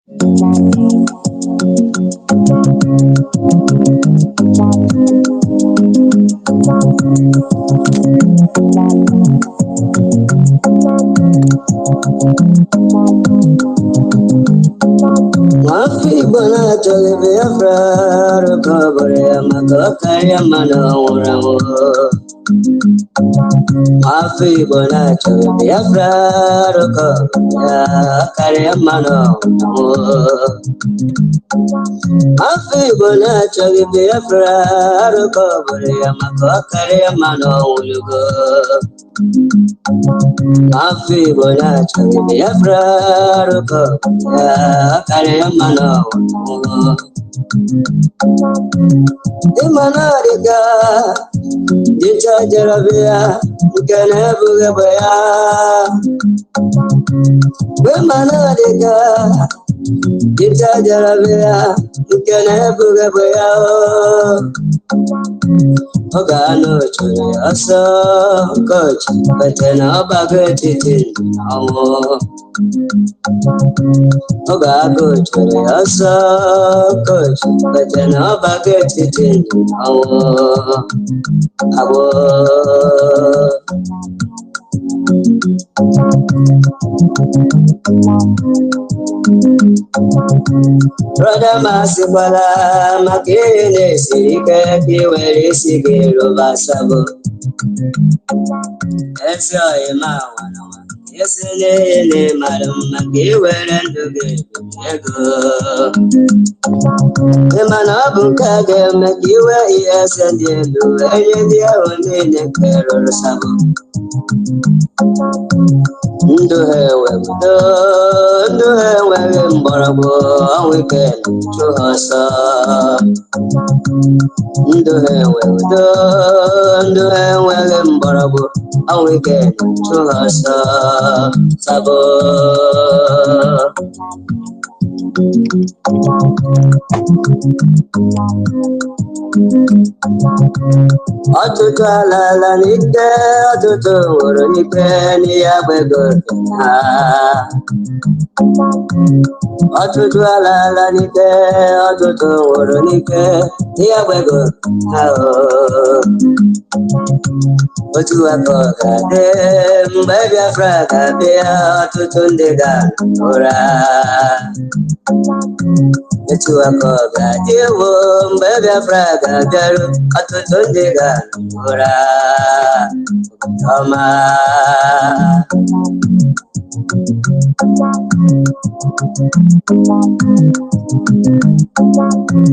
Mafi bona chole Biafra rukabare makakaya manawurawo. Mafi bona chole Biafra rukabare manawurawo. Mafi bona chole Biafra rukabare makakaya manawurawo. Mafi bona chole Biafra rukabare manawurawo. Imanariga, Dita Jarabia, Ganabugabaya, Imanariga, Dita Jarabia, Ganabugabaya, Ogano Churi, Asa, Coach, but then a bagatti, Ogago Churi, Asa, Coach, but then a bagatti, our brother Masibala, Makine, Sika, Kiwari, Sigiro, Basabo. Yes, I am one. Yes, Madam Makiwer and the the man of Kaga, Makiwa, yes, and the only Nectar Sabo. Ndo hewe mbarago weekend chuhasa. Ndo hewe mbarago weekend chuhasa. Sabo. Atutu alala nike, atutu uru nike, ni abego ha. Atutu alala nike, atutu uru nike, ni abego ha. Otu akoga de, mbaby afraga de, atutu ndega ora. Otu akoga de, mbaby afraga de, atutu ndega ora. Toma.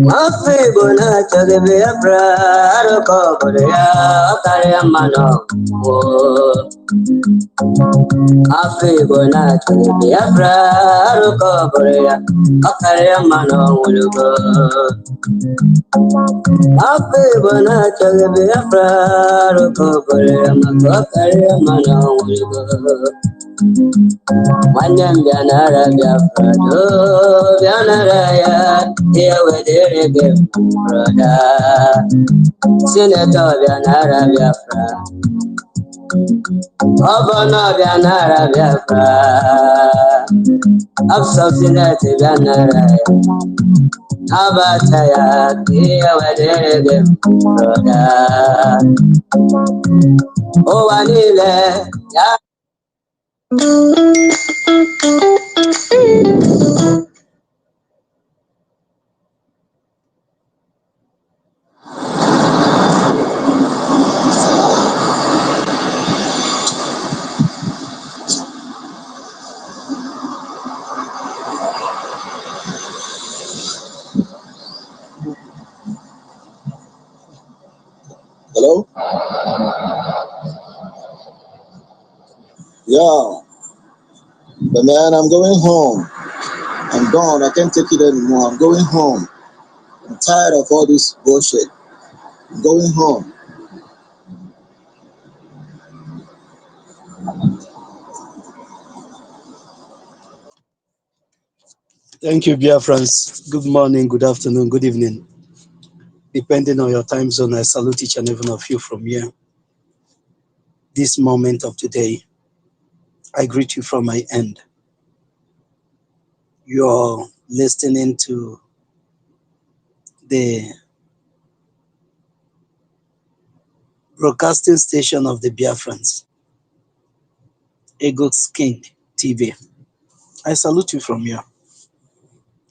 Mafi bona chage Biafra aroko korea kare mano. Mafi bona chage Biafra aroko korea kare mano ulugo. Mafi bona chage Biafra aroko korea kare mano ulugo. Manyam Bianara Biafra do Bianara ya Ewe Derege Broda Senator Bianara Biafra Governor Bianara Biafra Absubsidiary Bianara Abataya Ewe Derege Broda O Anile Ya Hello? Yeah, but man, I'm going home. I'm gone. I can't take it anymore. I'm going home. I'm tired of all this bullshit. I'm going home. Thank you, Biafrans. Good morning, good afternoon, good evening. Depending on your time zone, I salute each and every one of you from here. This moment of today, I greet you from my end. Your listening to the broadcasting station of the Biafrans, Eagles King TV. I salute you from here.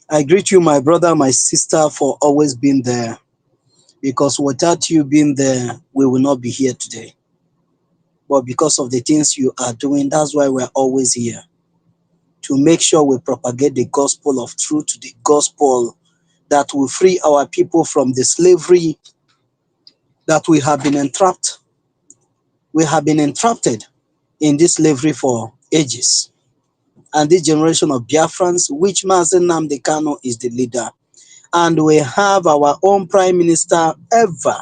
I greet you, my brother, my sister, for always being there. Because without you being there, we will not be here today. But because of the things you are doing, that's why we're always here. To make sure we propagate the gospel of truth, the gospel that will free our people from the slavery that we have been entrapped. We have been entrapped in this slavery for ages. And this generation of Biafrans, which Mazen Nnamdi Kanu is the leader. And we have our own prime minister ever,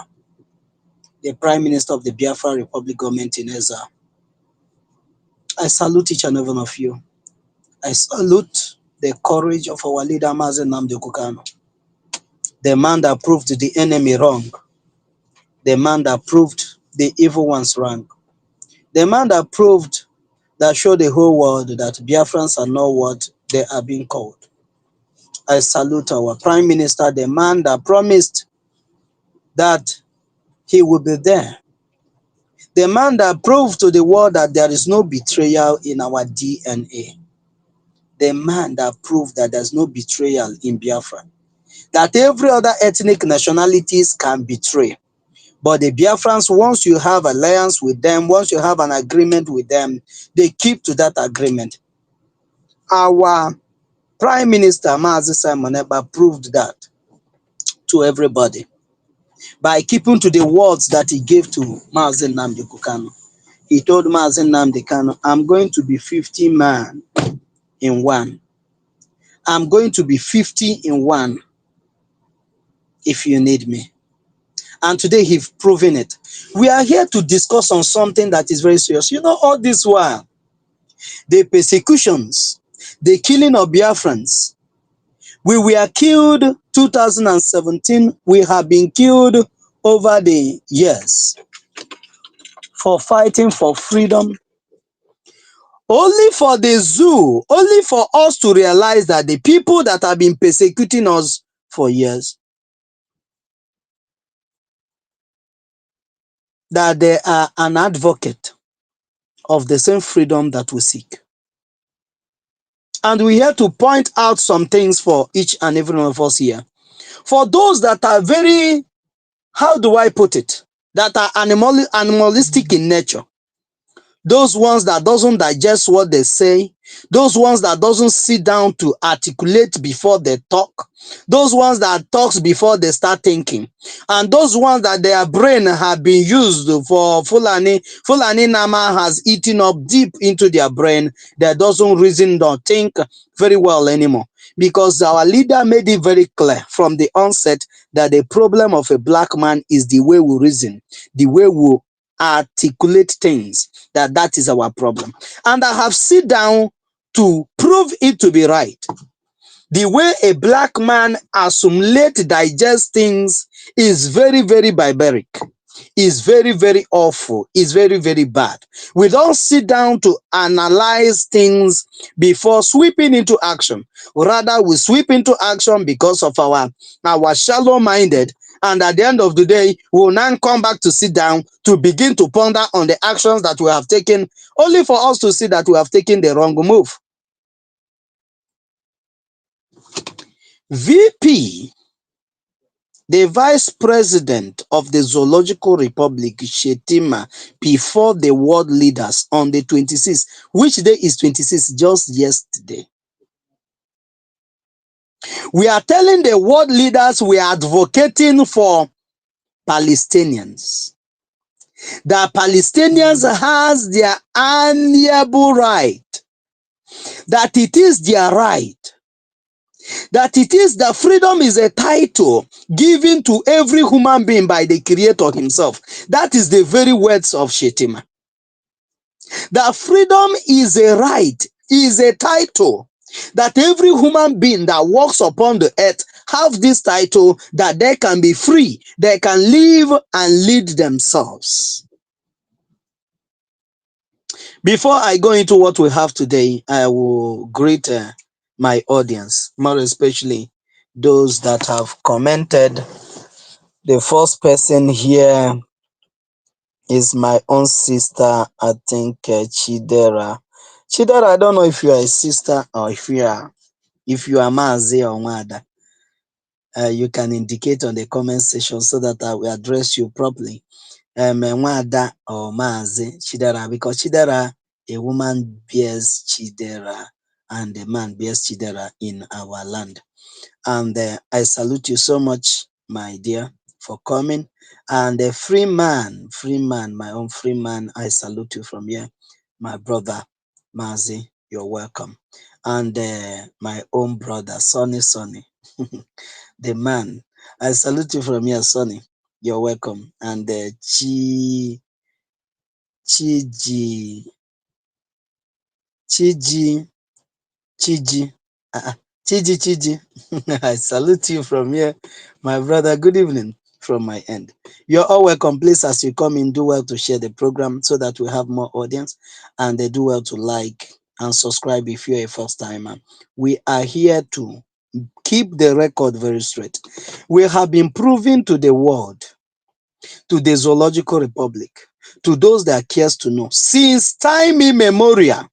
the prime minister of the Biafra Republic government in Ezra. I salute each and every one of you. I salute the courage of our leader Mazen Nnamdi Kanu, the man that proved the enemy wrong, the man that proved the evil ones wrong, the man that proved, that showed the whole world that Biafrans are not what they are being called. I salute our prime minister, the man that promised that he will be there, the man that proved to the world that there is no betrayal in our DNA, the man that proved that there's no betrayal in Biafra, that every other ethnic nationalities can betray. But the Biafrans, once you have alliance with them, once you have an agreement with them, they keep to that agreement. Our Prime Minister Mazi Simon Ekpa proved that to everybody by keeping to the words that he gave to Mazi Nnamdi Kanu. He told Mazi Nnamdi Kanu, I'm going to be 50 man in one. I'm going to be 50 in one if you need me. And today he's proven it. We are here to discuss on something that is very serious. You know, all this while, the persecutions, the killing of Biafrans, we were killed 2017, we have been killed over the years for fighting for freedom. Only for the zoo, only for us to realize that the people that have been persecuting us for years, that they are an advocate of the same freedom that we seek. And we have to point out some things for each and every one of us here. For those that are very, how do I put it, that are animalistic in nature, those ones that doesn't digest what they say, those ones that doesn't sit down to articulate before they talk, those ones that talks before they start thinking, and those ones that their brain have been used for Fulani Nama has eaten up deep into their brain, that doesn't reason or think very well anymore. Because our leader made it very clear from the onset that the problem of a black man is the way we reason, the way we articulate things, that is our problem. And I have sit down to prove it to be right. The way a black man assimilate, digest things is very, very barbaric, is very, very awful, is very, very bad. We don't sit down to analyze things before sweeping into action. Rather, we sweep into action because of our shallow-minded, and at the end of the day, we will now come back to sit down to begin to ponder on the actions that we have taken, only for us to see that we have taken the wrong move. VP, the vice president of the Zoological Republic, Shettima, before the world leaders on the 26th. Which day is 26th? Just yesterday. We are telling the world leaders we are advocating for Palestinians. That Palestinians has their unalienable right. That it is their right. That it is that freedom is a title given to every human being by the Creator himself. That is the very words of Shettima. That freedom is a right, is a title that every human being that walks upon the earth have this title, that they can be free, they can live and lead themselves. Before I go into what we have today, I will greet my audience, more especially those that have commented. The first person here is my own sister, I think, Chidera. Chidera, I don't know if you are a sister or if you are Mazi or Wada. You can indicate on the comment section so that I will address you properly. Wada or Mazi Chidera, because Chidera, a woman bears Chidera and a man bears Chidera in our land. And I salute you so much, my dear, for coming. And a free man, my own free man, I salute you from here, my brother Mazi. You're welcome. And my own brother, Sonny, the man, I salute you from here, Sonny. You're welcome. And Chiji, Chiji, Chiji, Chiji. I salute you from here, my brother. Good evening from my end. You're all welcome. Please, as you come in, do well to share the program so that we have more audience, and they do well to like and subscribe if you're a first timer. We are here to keep the record very straight. We have been proving to the world, to the Zoological Republic, to those that cares to know, since time immemorial.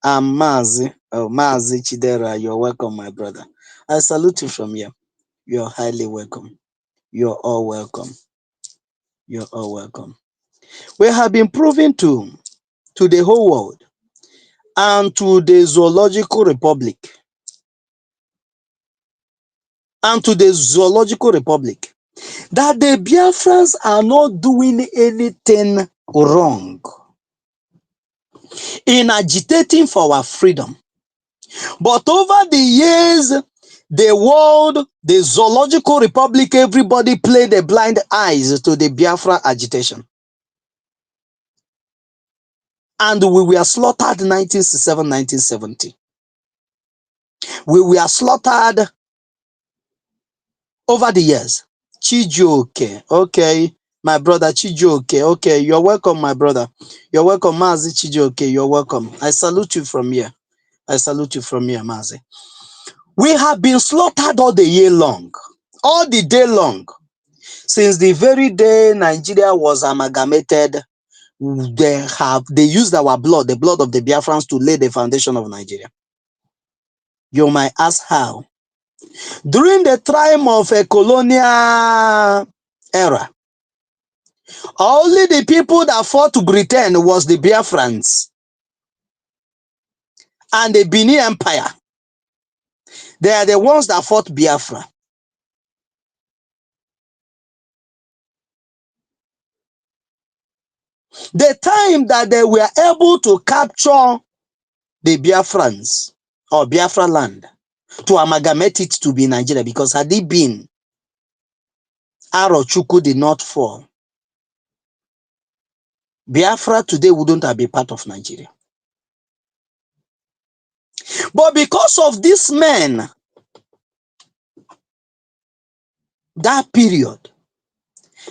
I'm Mazi Chidera. You're welcome, my brother. I salute you from here. You're highly welcome. You're all welcome. You're all welcome. We have been proving to the whole world and to the Zoological Republic that the Biafrans are not doing anything wrong in agitating for our freedom. But over the years, the world, the Zoological Republic, everybody played a blind eyes to the Biafra agitation. And we were slaughtered 1967, 1970. We were slaughtered over the years. Chijioke, okay, my brother Chijioke, okay, you're welcome, my brother. You're welcome, Mazi Chijioke, you're welcome. I salute you from here. Mazi. We have been slaughtered all the year long, all the day long. Since the very day Nigeria was amalgamated, they used our blood, the blood of the Biafrans, to lay the foundation of Nigeria. You might ask how. During the time of a colonial era, only the people that fought to Britain was the Biafrans and the Benin Empire. They are the ones that fought Biafra. The time that they were able to capture the Biafrans or Biafra land, to amalgamate it to be Nigeria, because had it been Arochukwu did not fall, Biafra today wouldn't have been part of Nigeria. But because of these men, that period,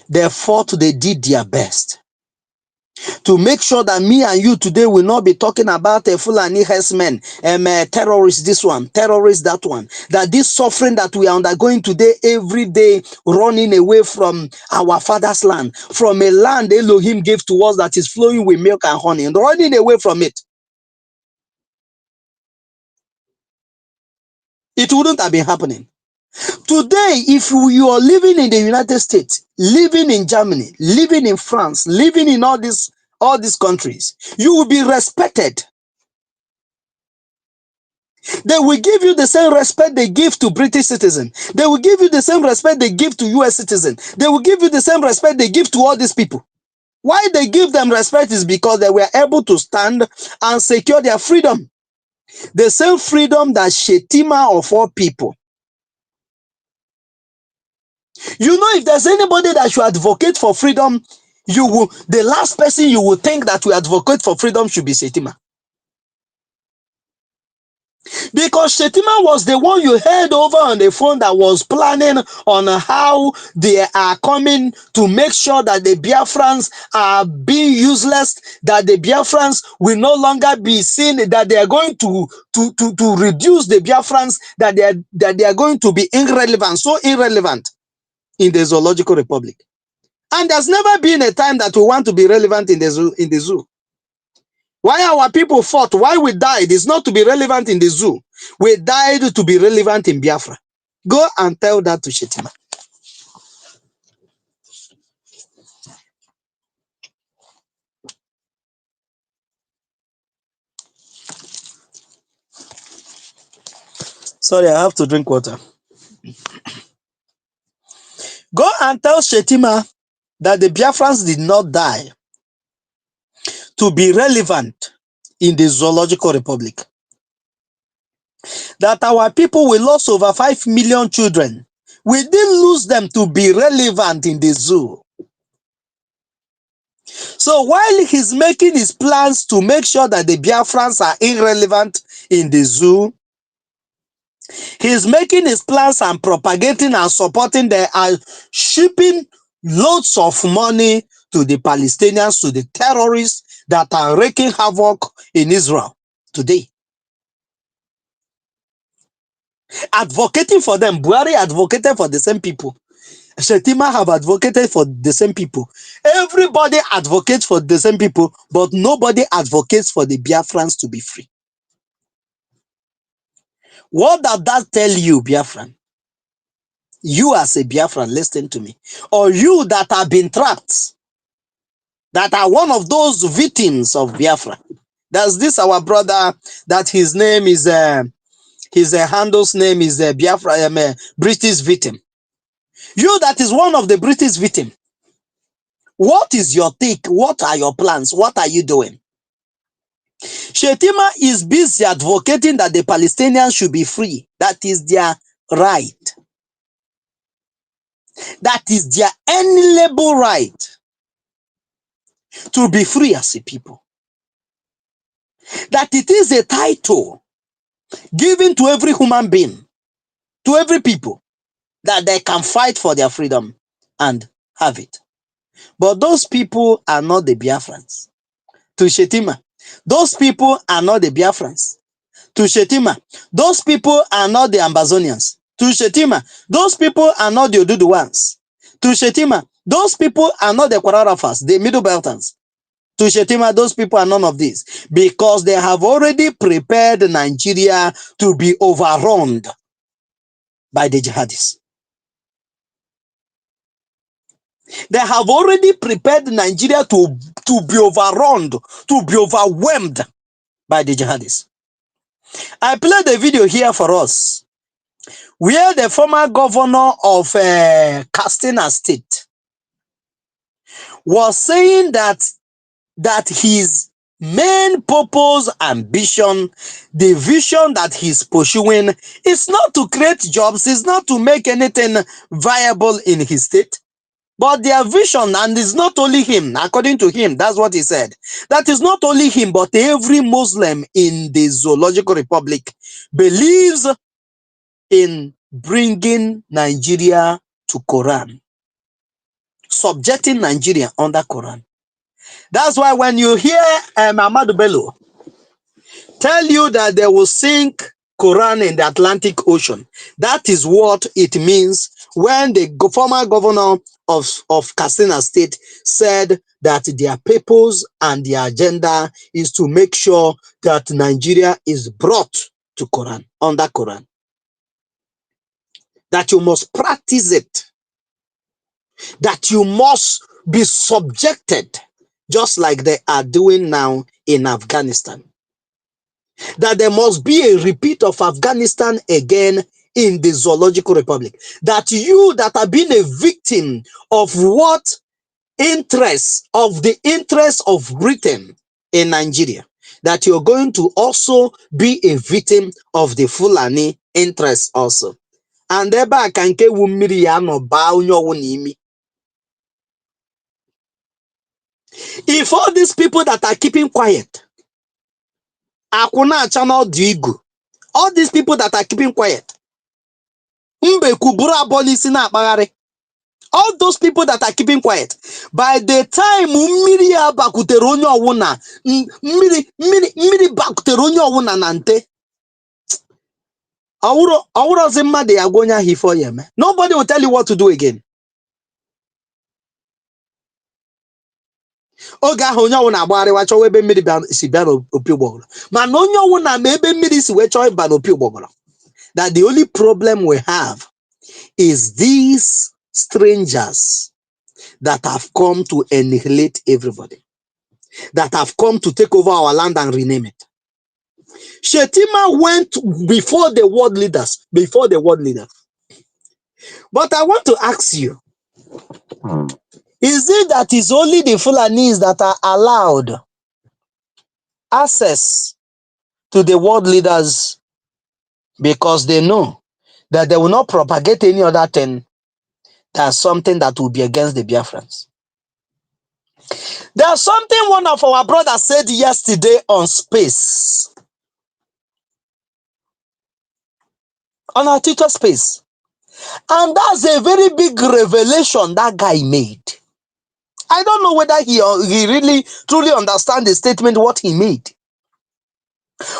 they fought, they did their best to make sure that me and you today will not be talking about a Fulani herdsmen, terrorists this one, terrorists that one. That this suffering that we are undergoing today, every day, running away from our father's land, from a land Elohim gave to us that is flowing with milk and honey, and running away from it. It wouldn't have been happening. Today, if you are living in the United States, living in Germany, living in France, living in all these countries, you will be respected. They will give you the same respect they give to British citizens. They will give you the same respect they give to US citizens. They will give you the same respect they give to all these people. Why they give them respect is because they were able to stand and secure their freedom. The same freedom that Shettima of all people. You know, if there's anybody that should advocate for freedom, the last person you would think that will advocate for freedom should be Shettima. Because Shettima was the one you heard over on the phone that was planning on how they are coming to make sure that the Biafrans are being useless, that the Biafrans will no longer be seen, that they are going to reduce the Biafrans, that they are going to be irrelevant, so irrelevant in the Zoological Republic. And there's never been a time that we want to be relevant in the zoo. Why our people fought, why we died, is not to be relevant in the zoo. We died to be relevant in Biafra. Go and tell that to Shettima. Sorry, I have to drink water. Go and tell Shettima that the Biafrans did not die to be relevant in the Zoological Republic. That our people, we lost over 5 million children. We didn't lose them to be relevant in the zoo. So while he's making his plans to make sure that the Biafrans are irrelevant in the zoo, he's making his plans and propagating and supporting. They are shipping loads of money to the Palestinians, to the terrorists that are wreaking havoc in Israel today. Advocating for them. Buhari advocated for the same people. Shettima have advocated for the same people. Everybody advocates for the same people, but nobody advocates for the Biafrans to be free. What does that tell you, Biafran? You as a Biafran, listen to me. Or you that have been trapped, that are one of those victims of Biafra. There's this our brother that his name is, his handle's name is Biafra, British victim. You that is one of the British victim. What is your take? What are your plans? What are you doing? Shettima is busy advocating that the Palestinians should be free. That is their right. That is their inalienable right to be free as a people. That it is a title given to every human being, to every people, that they can fight for their freedom and have it. But those people are not the Biafrans. To Shettima, those people are not the Biafrans. To Shettima, those people are not the Ambazonians. To Shettima, those people are not the Oduduwans. To Shettima, those people are not the Kwararafas, the Middle Beltans. To Shettima, those people are none of these, because they have already prepared Nigeria to be overrun by the jihadis. They have already prepared Nigeria to be overrun, to be overwhelmed by the jihadis. I played a video here for us where the former governor of Katsina State was saying that his main purpose, ambition, the vision that he's pursuing is not to create jobs, is not to make anything viable in his state. But their vision, and it's not only him, according to him, that's what he said. That is not only him, but every Muslim in the Zoological Republic believes in bringing Nigeria to Quran, subjecting Nigeria under Quran. That's why when you hear Ahmadu Bello tell you that they will sink Quran in the Atlantic Ocean, that is what it means when the former governor of Katsina State said that their purpose and their agenda is to make sure that Nigeria is brought to Quran, under Quran. That you must practice it. That you must be subjected, just like they are doing now in Afghanistan. That there must be a repeat of Afghanistan again in the Zoological Republic. That you that have been a victim of what interest of Britain in Nigeria, that you're going to also be a victim of the Fulani interest also. And if all these people that are keeping quiet, Akuna channel Digu, All these people that are keeping quiet. All those people that are keeping quiet. By the time mmiri abakutere onye ọwụna, mmiri bakutere onye ọwụna na nte. Ọwụrọzi mmadụ ya gwa onye ahụ ife ọ ya eme. Nobody will tell you what to do again. Oge ahụ onye ọwụna agbagharịwa chọwa ebe mmiri si bịa n'opi ụgbọgọrọ. Mana onye ọwụna ma ebe mmiri si wee chọọ ịba n'opi ụgbọgọrọ. That the only problem we have is these strangers that have come to annihilate everybody, that have come to take over our land and rename it. Shettima went before the world leaders, But I want to ask you, is it that it's only the Fulanis that are allowed access to the world leaders because they know that they will not propagate any other thing than something that will be against the Biafrans? There's something one of our brothers said yesterday on Space, on our Twitter Space, and that's a very big revelation that guy made. I don't know whether he really truly understands the statement, what he made.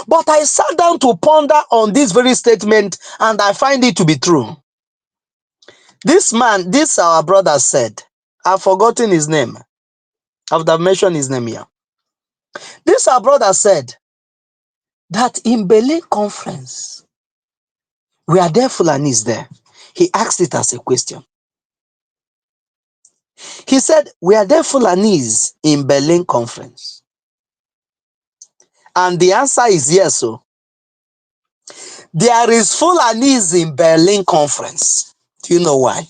But I sat down to ponder on this very statement, and I find it to be true. This man, this our brother said, I've forgotten his name. I've mentioned his name here. This our brother said that in Berlin conference, were there Fulanis there? He asked it as a question. He said, were there Fulanis in Berlin conference? And the answer is yes. So there is Fulanis in Berlin conference. Do you know why?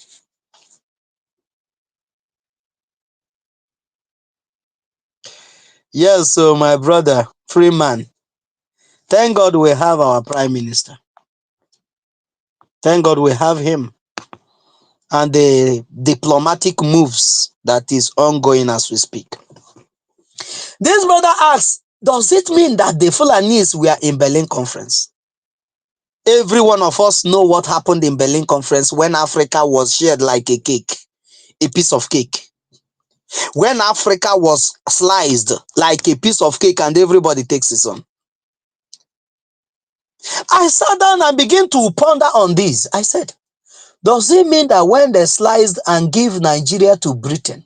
Yes, so my brother, Freeman, thank God we have our Prime Minister. Thank God we have him. And the diplomatic moves that is ongoing as we speak. This brother asks, does it mean that the Fulanis were in Berlin conference? Every one of us know what happened in Berlin conference when Africa was shared like a cake, a piece of cake. When Africa was sliced like a piece of cake and everybody takes his own. I sat down and began to ponder on this. I said, does it mean that when they sliced and gave Nigeria to Britain,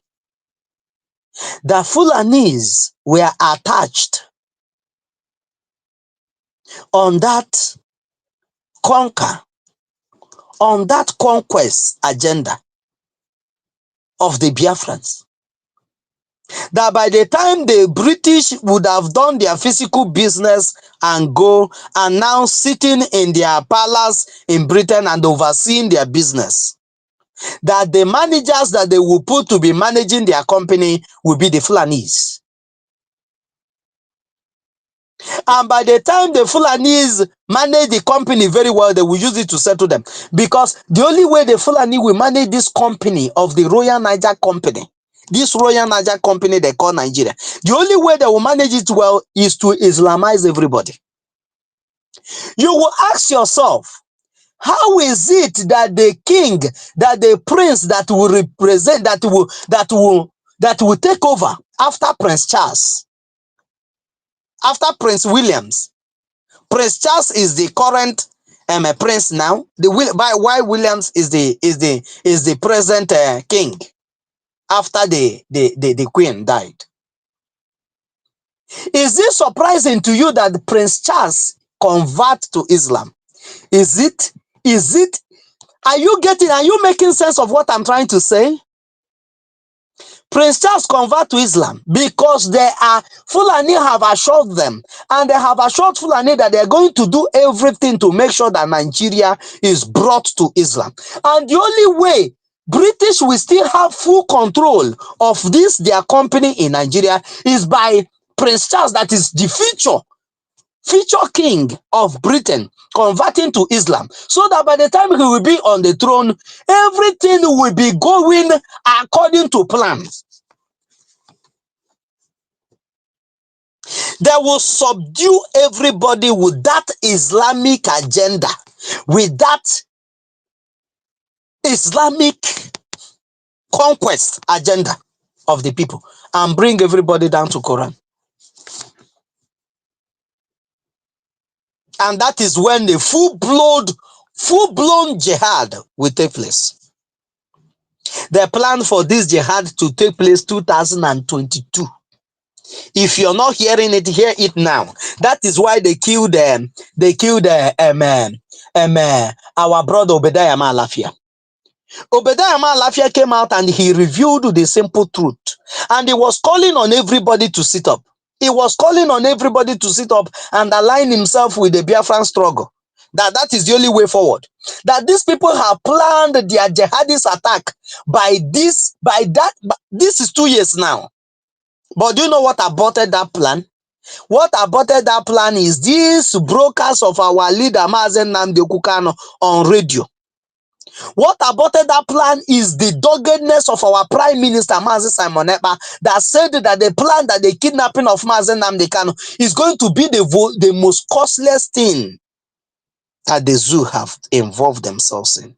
the Fulanis were attached on that conquest agenda of the Biafrans? That by the time the British would have done their physical business and go and now sitting in their palace in Britain and overseeing their business, that the managers that they will put to be managing their company will be the Fulanis. And by the time the Fulanis manage the company very well, they will use it to settle them. Because the only way the Fulani will manage this company of the Royal Niger Company, this Royal Niger Company they call Nigeria, the only way they will manage it well is to Islamize everybody. You will ask yourself, how is it that the king, that the prince that will represent, that will take over after Prince Charles, after Prince Williams? Prince Charles is the current prince now. Why Williams is the present king after the queen died. Is it surprising to you that Prince Charles convert to Islam? Is it? Are you making sense of what I'm trying to say? Prince Charles convert to Islam because Fulani have assured them, and they have assured Fulani that they are going to do everything to make sure that Nigeria is brought to Islam. And the only way British will still have full control of their company in Nigeria is by Prince Charles, that is the future king of Britain, converting to Islam, so that by the time he will be on the throne, everything will be going according to plan. They will subdue everybody with that Islamic agenda, with that Islamic conquest agenda of the people, and bring everybody down to Quran. And that is when the full-blown jihad will take place. The plan for this jihad to take place 2022. If you're not hearing it, hear it now. That is why they killed our brother Obadiah Malafia. Obadiah Malafia came out and he revealed the simple truth. And he was calling on everybody to sit up. He was calling on everybody to sit up and align himself with the Biafran struggle. That is the only way forward. That these people have planned their jihadist attack this is 2 years now. But do you know what aborted that plan? What aborted that plan is these brokers of our leader Mazen Nnamdi Kukano on radio. What aborted that plan is the doggedness of our Prime Minister Mazi Simon Ekpa that said that the plan that the kidnapping of Mazen Nnamdi Kanu is going to be the most costliest thing that the zoo have involved themselves in.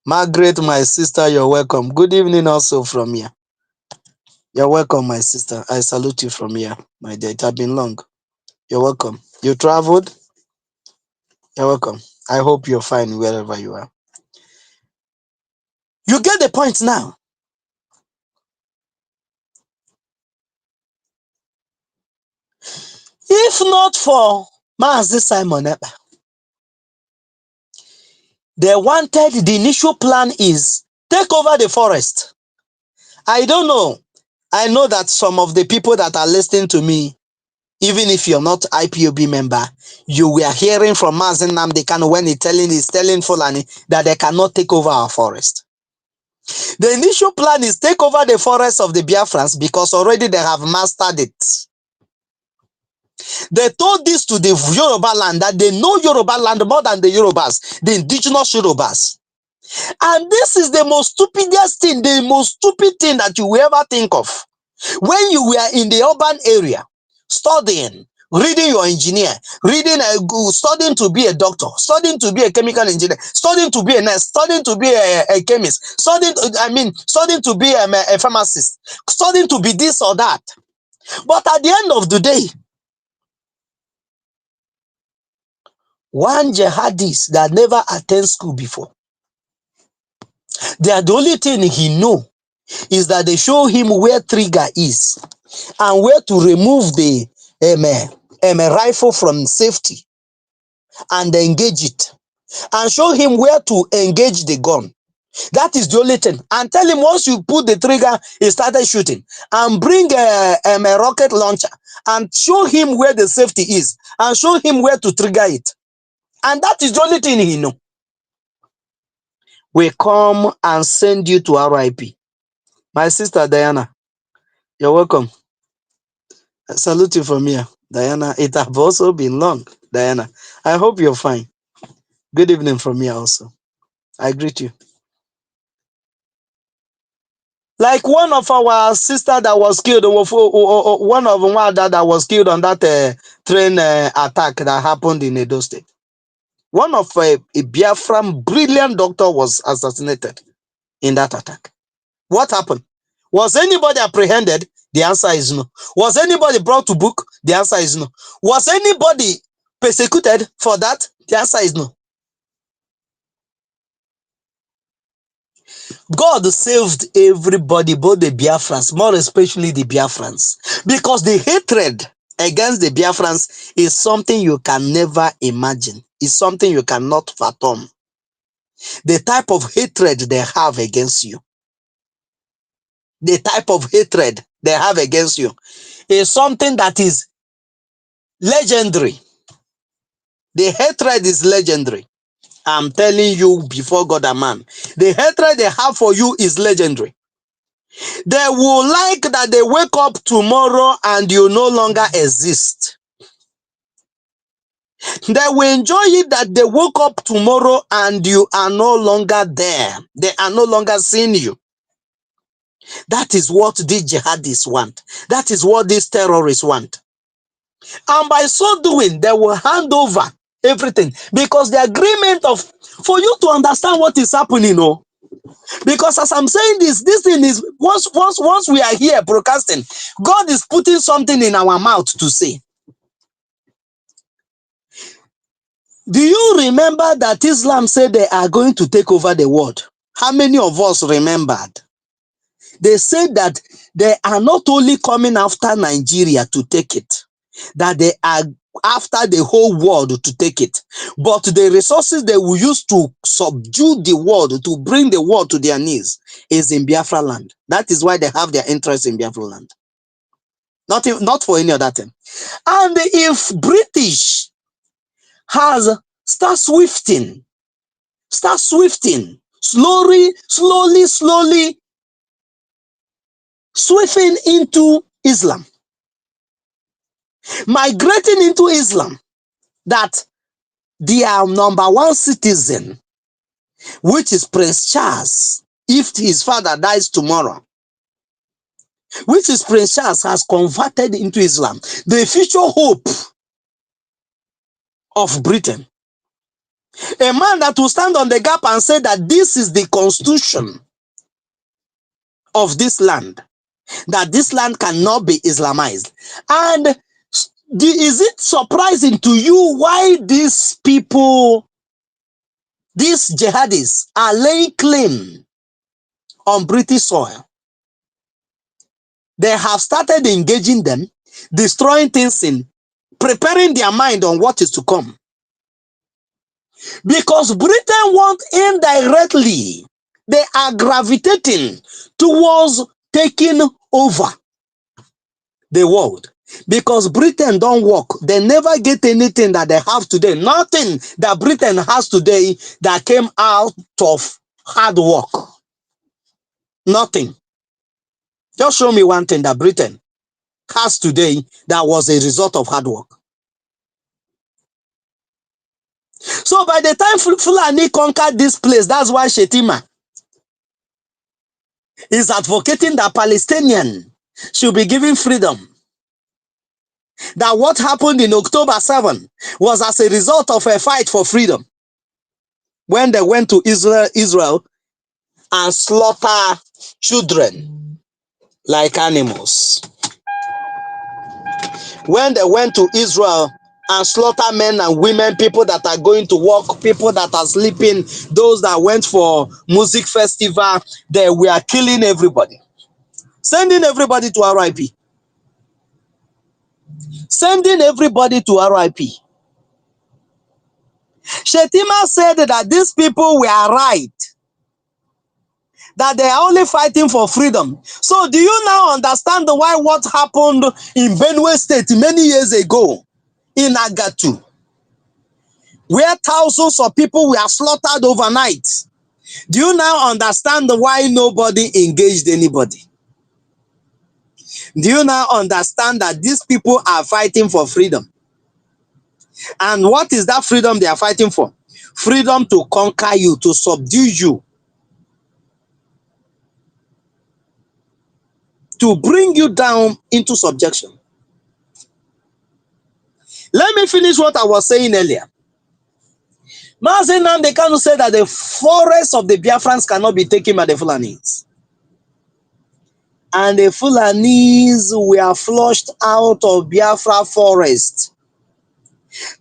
Margaret, my sister, you're welcome. Good evening also from here. You're welcome, my sister. I salute you from here, my dear. It has been long. You're welcome. You traveled? You're welcome. I hope you're fine wherever you are. You get the point now. If not for Mazi Simon Ekpa, they wanted, the initial plan is take over the forest. I don't know. I know that some of the people that are listening to me, even if you're not IPOB member, you were hearing from Mazi Nnamdi Kanu when he's telling Fulani that they cannot take over our forest. The initial plan is take over the forest of the Biafrans because already they have mastered it. They told this to the Yoruba land that they know Yoruba land more than the Yorubas, the indigenous Yorubas. And this is the most stupidest thing, the most stupid thing that you will ever think of. When you were in the urban area, studying, reading your engineer, studying to be a doctor, studying to be a chemical engineer, studying to be a nurse, studying to be a chemist, studying to be a pharmacist, studying to be this or that. But at the end of the day, one jihadist that never attended school before, the only thing he know is that they show him where trigger is and where to remove the rifle from safety and engage it, and show him where to engage the gun. That is the only thing. And tell him once you put the trigger, he started shooting, and bring a rocket launcher and show him where the safety is and show him where to trigger it. And that is the only thing he know. We come and send you to RIP. My sister Diana, you're welcome. I salute you from here. Diana, it has also been long. Diana, I hope you're fine. Good evening from here also. I greet you. Like one of our sister that was killed, one of Nwada that was killed on that train attack that happened in Edo State. One of a Biafran brilliant doctor was assassinated in that attack. What happened? Was anybody apprehended? The answer is no. Was anybody brought to book? The answer is no. Was anybody persecuted for that? The answer is no. God saved everybody, both the Biafrans, more especially the Biafrans, because the hatred against the Biafrans is something you can never imagine. It's something you cannot fathom. The type of hatred they have against you, the type of hatred they have against you is something that is legendary. The hatred is legendary. I'm telling you before God and man, the hatred they have for you is legendary. They will like that they wake up tomorrow and you no longer exist. They will enjoy it that they woke up tomorrow and you are no longer there. They are no longer seeing you. That is what these jihadists want. That is what these terrorists want. And by so doing, they will hand over everything, because the agreement of, for you to understand what is happening, because as I'm saying this thing is, once we are here broadcasting, God is putting something in our mouth to say. Do you remember that Islam said they are going to take over the world? How many of us remembered? They said that they are not only coming after Nigeria to take it, that they are after the whole world to take it. But the resources they will use to subdue the world, to bring the world to their knees, is in Biafra land. That is why they have their interest in Biafra land. Not for any other thing. And if British has start swifting, slowly sweeping into Islam, migrating into Islam, that their number one citizen, which is Prince Charles, if his father dies tomorrow, which is Prince Charles, has converted into Islam, the future hope of Britain, a man that will stand on the gap and say that this is the constitution of this land, that this land cannot be Islamized. And is it surprising to you why these people, these jihadists, are laying claim on British soil? They have started engaging them, destroying things, in preparing their mind on what is to come. Because Britain want indirectly, they are gravitating towards taking over the world. Because Britain don't work, they never get anything that they have today. Nothing that Britain has today that came out of hard work. Nothing. Just show me one thing that Britain has today that was a result of hard work. So by the time Fulani conquered this place, that's why Shettima is advocating that Palestinians should be given freedom. That what happened in October 7 was as a result of a fight for freedom. When they went to Israel and slaughter children like animals. When they went to Israel and slaughter men and women, people that are going to work, people that are sleeping, those that went for music festival, they were killing everybody. Sending everybody to RIP. Sending everybody to RIP. Shettima said that these people were right, that they are only fighting for freedom. So do you now understand why what happened in Benue State many years ago in Agatu, where thousands of people were slaughtered overnight? Do you now understand why nobody engaged anybody? Do you now understand that these people are fighting for freedom? And what is that freedom they are fighting for? Freedom to conquer you, to subdue you, to bring you down into subjection. Let me finish what I was saying earlier. Mazi Nnamdi Kanu said that the forests of the Biafrans cannot be taken by the Fulanis. And the Fulanis were flushed out of Biafra forest.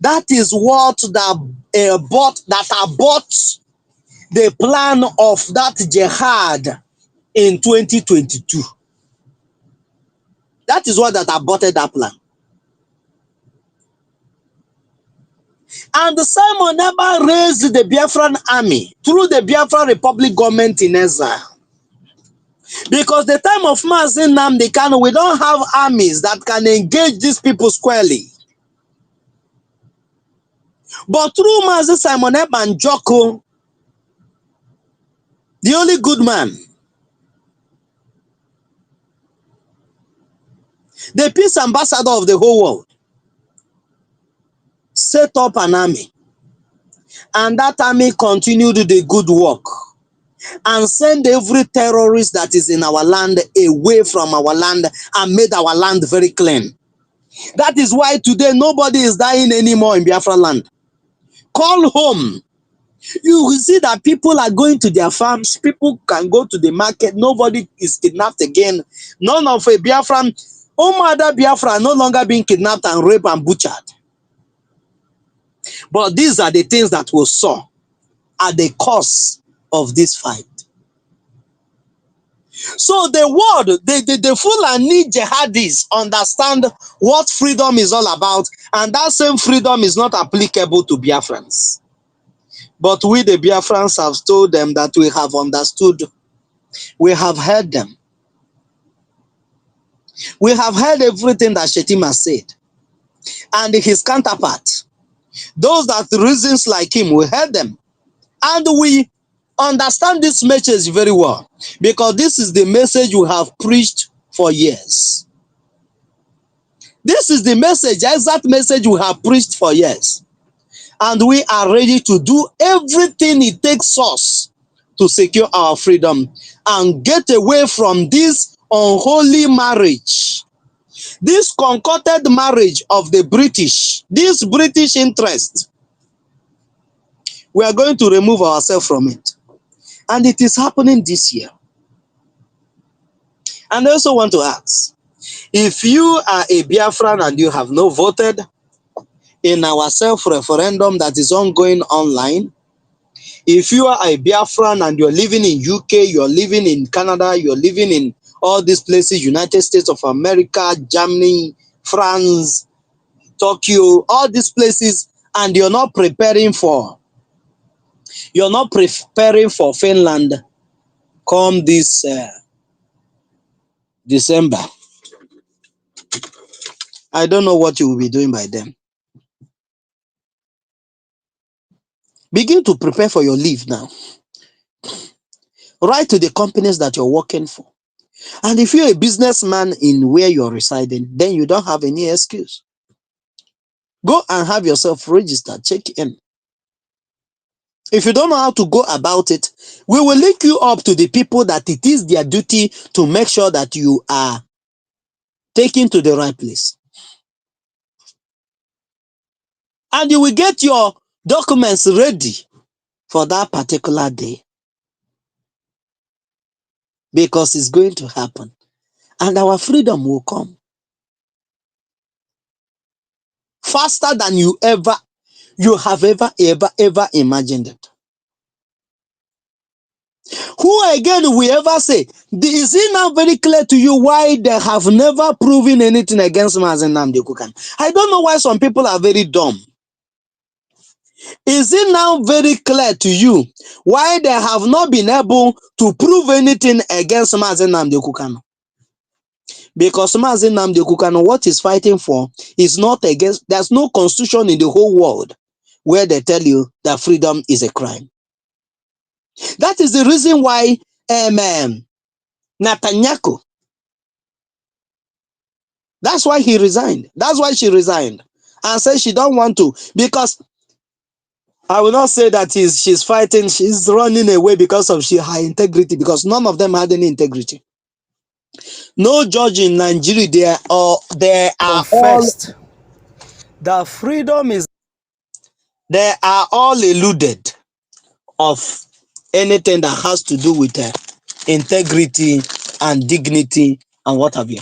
That is what bought the plan of that jihad in 2022. That is what that aborted that plan. And Simon never raised the Biafran army through the Biafra Republic government in exile. Because the time of Mazi Nnamdi Kanu, we don't have armies that can engage these people squarely. But through Mazi Simon Ekpa Njoku, the only good man, the peace ambassador of the whole world, set up an army. And that army continued the good work. and send every terrorist that is in our land away from our land and made our land very clean. That is why today nobody is dying anymore in Biafra land. Call home. You will see that people are going to their farms. People can go to the market. Nobody is kidnapped again. None of a Biafran, other Biafra are no longer being kidnapped and raped and butchered. But these are the things that we saw at the cause of this fight. So the world, the Fulani jihadis understand what freedom is all about, and that same freedom is not applicable to Biafrans. But we, the Biafrans, have told them that we have understood, we have heard them. We have heard everything that Shettima said, and his counterpart. Those that reasons like him, we heard them. And we understand this message very well, because this is the message we have preached for years. This is the message, exact message we have preached for years. And we are ready to do everything it takes us to secure our freedom and get away from this unholy marriage, this concocted marriage of the British, this British interest. We are going to remove ourselves from it. And it is happening this year. And I also want to ask, if you are a Biafran and you have not voted in our self-referendum that is ongoing online, if you are a Biafran and you're living in UK, you're living in Canada, you're living in all these places, United States of America, Germany, France, Tokyo, all these places, and you're not preparing for Finland come this December, I don't know what you will be doing by then. Begin to prepare for your leave now. Write to the companies that you're working for. And if you're a businessman in where you're residing, then you don't have any excuse. Go and have yourself registered, check in. If you don't know how to go about it, we will link you up to the people that it is their duty to make sure that you are taken to the right place. And you will get your documents ready for that particular day, because it's going to happen. And our freedom will come faster than you have ever imagined it. Who again will ever say, is it now very clear to you why they have never proven anything against Mazen Nnamdi Kukan? I don't know why some people are very dumb. Is it now very clear to you why they have not been able to prove anything against Mazen Nnamdi Kukan? Because Mazen Nnamdi Kukan, what he's fighting for is not against, there's no constitution in the whole world where they tell you that freedom is a crime. That is the reason why Netanyahu, that's why he resigned. That's why she resigned and said she don't want to, because I will not say that she's fighting, she's running away because of her integrity, because none of them had any integrity. No judge in Nigeria, they are all, the freedom is, they are all eluded of anything that has to do with integrity and dignity and what have you.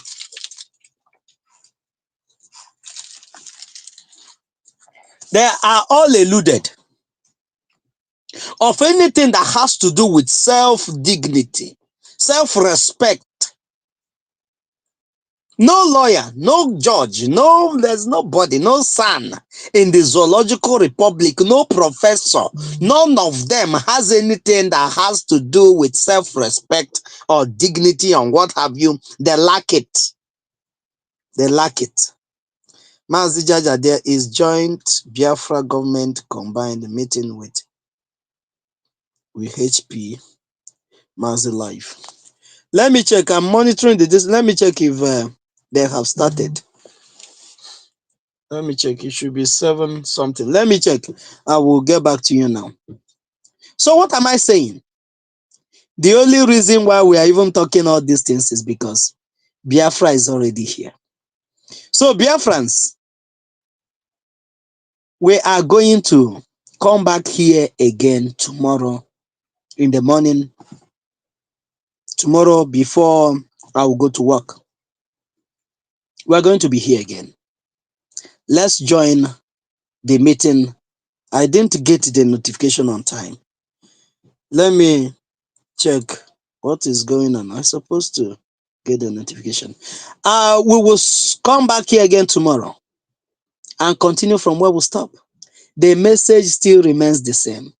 They are all eluded of anything that has to do with self-dignity, self-respect. No lawyer, no judge, there's nobody, no son in the Zoological Republic, no professor, none of them has anything that has to do with self-respect or dignity and what have you. They lack it. They lack it. Mazi Jaja, there is joint Biafra government combined meeting with HP Mazi Life. Let me check. I'm monitoring this. Let me check if they have started. Let me check. It should be 7 something. Let me check. I will get back to you now. So what am I saying? The only reason why we are even talking all these things is because Biafra is already here. So, Biafrans, we are going to come back here again tomorrow in the morning, tomorrow before I will go to work. We are going to be here again. Let's join the meeting. I didn't get the notification on time. Let me check what is going on. I'm supposed to get the notification. We will come back here again tomorrow and continue from where we stop. The message still remains the same.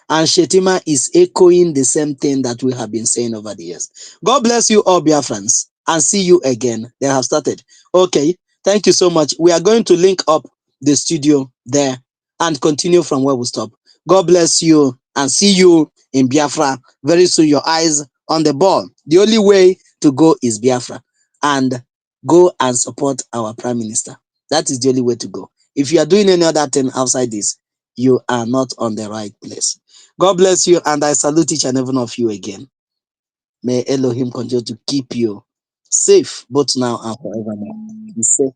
And Shettima is echoing the same thing that we have been saying over the years. God bless you all, dear friends, and see you again. They have started. Okay, thank you so much. We are going to link up the studio there and continue from where we stop. God bless you and see you in Biafra very soon. Your eyes on the ball. The only way to go is Biafra, and go and support our Prime Minister. That is the only way to go. If you are doing any other thing outside this, you are not on the right place. God bless you, and I salute each and every one of you again. May Elohim continue to keep you safe both now and forevermore. Be safe.